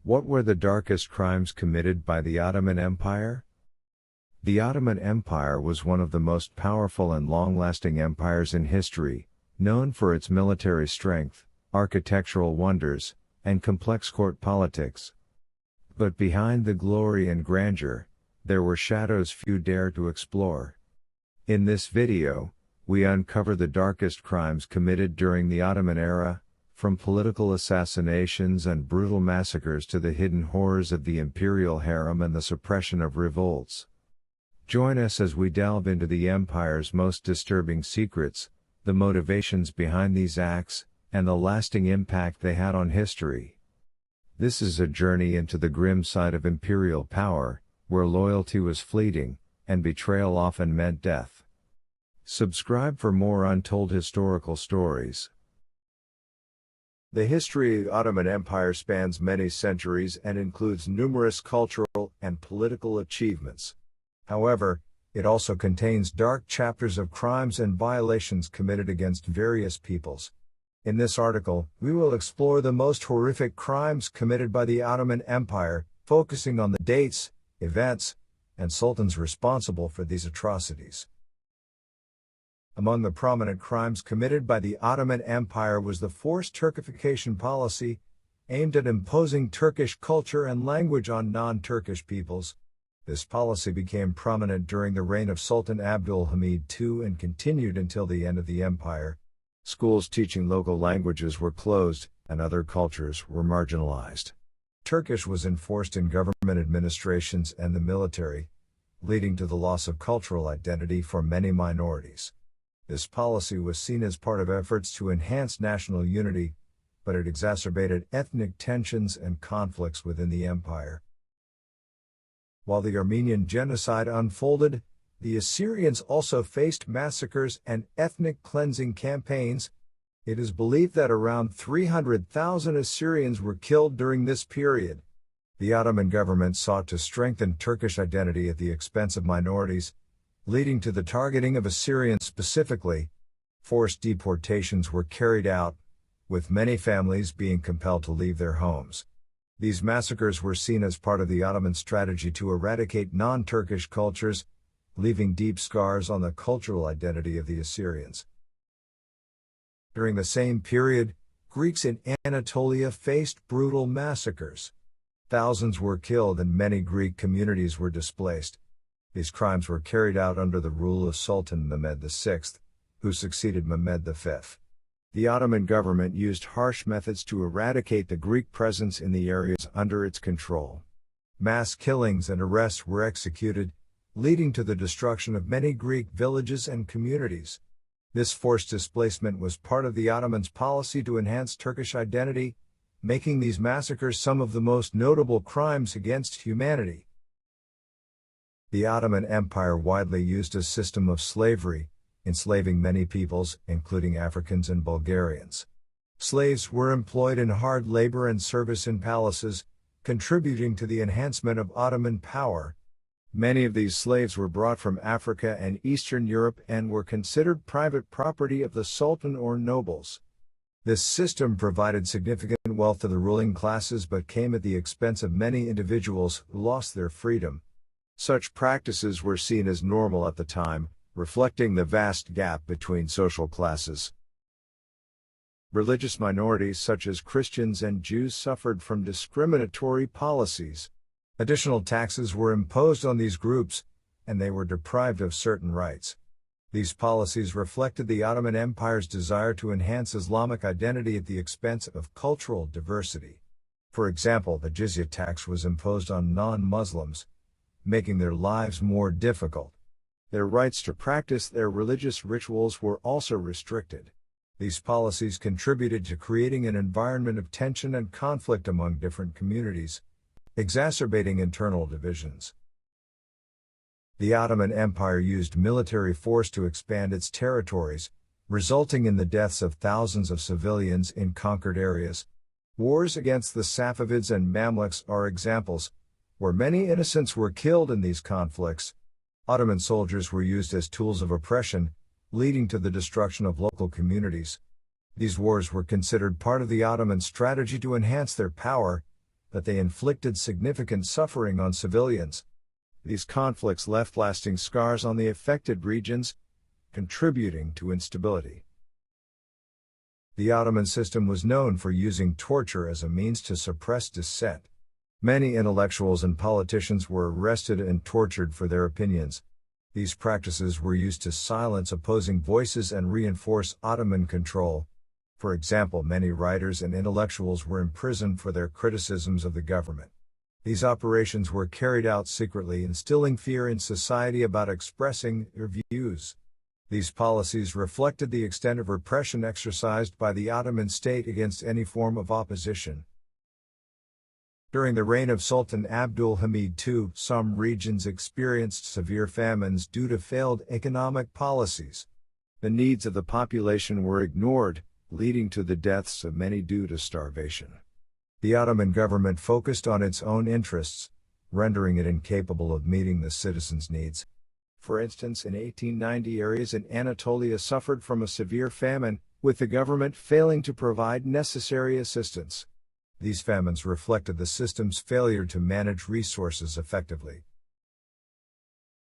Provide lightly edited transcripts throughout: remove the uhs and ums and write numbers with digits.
What were the darkest crimes committed by the Ottoman Empire? The Ottoman Empire was one of the most powerful and long-lasting empires in history, known for its military strength, architectural wonders, and complex court politics. But behind the glory and grandeur, there were shadows few dare to explore. In this video, we uncover the darkest crimes committed during the Ottoman era, from political assassinations and brutal massacres to the hidden horrors of the imperial harem and the suppression of revolts. Join us as we delve into the empire's most disturbing secrets, the motivations behind these acts, and the lasting impact they had on history. This is a journey into the grim side of imperial power, where loyalty was fleeting, and betrayal often meant death. Subscribe for more untold historical stories. The history of the Ottoman Empire spans many centuries and includes numerous cultural and political achievements. However, it also contains dark chapters of crimes and violations committed against various peoples. In this article, we will explore the most horrific crimes committed by the Ottoman Empire, focusing on the dates, events, and sultans responsible for these atrocities. Among the prominent crimes committed by the Ottoman Empire was the forced Turkification policy, aimed at imposing Turkish culture and language on non-Turkish peoples. This policy became prominent during the reign of Sultan Abdul Hamid II and continued until the end of the empire. Schools teaching local languages were closed, and other cultures were marginalized. Turkish was enforced in government administrations and the military, leading to the loss of cultural identity for many minorities. This policy was seen as part of efforts to enhance national unity, but it exacerbated ethnic tensions and conflicts within the empire. While the Armenian genocide unfolded, the Assyrians also faced massacres and ethnic cleansing campaigns. It is believed that around 300,000 Assyrians were killed during this period. The Ottoman government sought to strengthen Turkish identity at the expense of minorities, leading to the targeting of Assyrians specifically. Forced deportations were carried out, with many families being compelled to leave their homes. These massacres were seen as part of the Ottoman strategy to eradicate non-Turkish cultures, leaving deep scars on the cultural identity of the Assyrians. During the same period, Greeks in Anatolia faced brutal massacres. Thousands were killed and many Greek communities were displaced. These crimes were carried out under the rule of Sultan Mehmed VI, who succeeded Mehmed V. The Ottoman government used harsh methods to eradicate the Greek presence in the areas under its control. Mass killings and arrests were executed, leading to the destruction of many Greek villages and communities. This forced displacement was part of the Ottomans' policy to enhance Turkish identity, making these massacres some of the most notable crimes against humanity. The Ottoman Empire widely used a system of slavery, enslaving many peoples, including Africans and Bulgarians. Slaves were employed in hard labor and service in palaces, contributing to the enhancement of Ottoman power. Many of these slaves were brought from Africa and Eastern Europe and were considered private property of the Sultan or nobles. This system provided significant wealth to the ruling classes but came at the expense of many individuals who lost their freedom. Such practices were seen as normal at the time, reflecting the vast gap between social classes. Religious minorities such as Christians and Jews suffered from discriminatory policies. Additional taxes were imposed on these groups, and they were deprived of certain rights. These policies reflected the Ottoman Empire's desire to enhance Islamic identity at the expense of cultural diversity. For example, the jizya tax was imposed on non-Muslims, making their lives more difficult. Their rights to practice their religious rituals were also restricted. These policies contributed to creating an environment of tension and conflict among different communities, exacerbating internal divisions. The Ottoman Empire used military force to expand its territories, resulting in the deaths of thousands of civilians in conquered areas. Wars against the Safavids and Mamluks are examples, where many innocents were killed in these conflicts. Ottoman soldiers were used as tools of oppression, leading to the destruction of local communities. These wars were considered part of the Ottoman strategy to enhance their power, but they inflicted significant suffering on civilians. These conflicts left lasting scars on the affected regions, contributing to instability. The Ottoman system was known for using torture as a means to suppress dissent. Many intellectuals and politicians were arrested and tortured for their opinions. These practices were used to silence opposing voices and reinforce Ottoman control. For example, many writers and intellectuals were imprisoned for their criticisms of the government. These operations were carried out secretly, instilling fear in society about expressing their views. These policies reflected the extent of repression exercised by the Ottoman state against any form of opposition. During the reign of Sultan Abdul Hamid II, some regions experienced severe famines due to failed economic policies. The needs of the population were ignored, leading to the deaths of many due to starvation. The Ottoman government focused on its own interests, rendering it incapable of meeting the citizens' needs. For instance, in 1890 areas in Anatolia suffered from a severe famine, with the government failing to provide necessary assistance. These famines reflected the system's failure to manage resources effectively.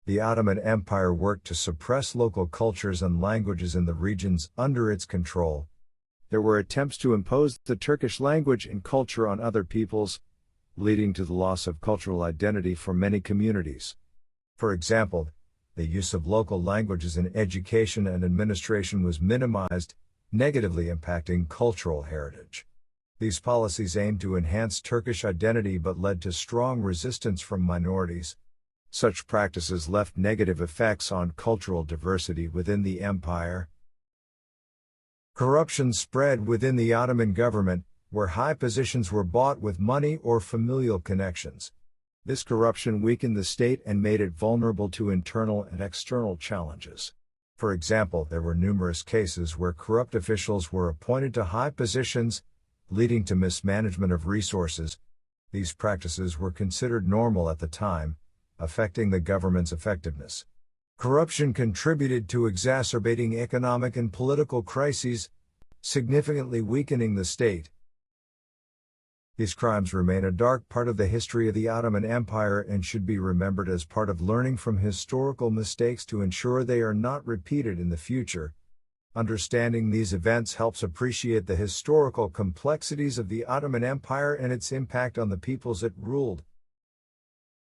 The Ottoman Empire worked to suppress local cultures and languages in the regions under its control. There were attempts to impose the Turkish language and culture on other peoples, leading to the loss of cultural identity for many communities. For example, the use of local languages in education and administration was minimized, negatively impacting cultural heritage. These policies aimed to enhance Turkish identity but led to strong resistance from minorities. Such practices left negative effects on cultural diversity within the empire. Corruption spread within the Ottoman government, where high positions were bought with money or familial connections. This corruption weakened the state and made it vulnerable to internal and external challenges. For example, there were numerous cases where corrupt officials were appointed to high positions, leading to mismanagement of resources. These practices were considered normal at the time, affecting the government's effectiveness. Corruption contributed to exacerbating economic and political crises, significantly weakening the state. These crimes remain a dark part of the history of the Ottoman Empire and should be remembered as part of learning from historical mistakes to ensure they are not repeated in the future. Understanding these events helps appreciate the historical complexities of the Ottoman Empire and its impact on the peoples it ruled.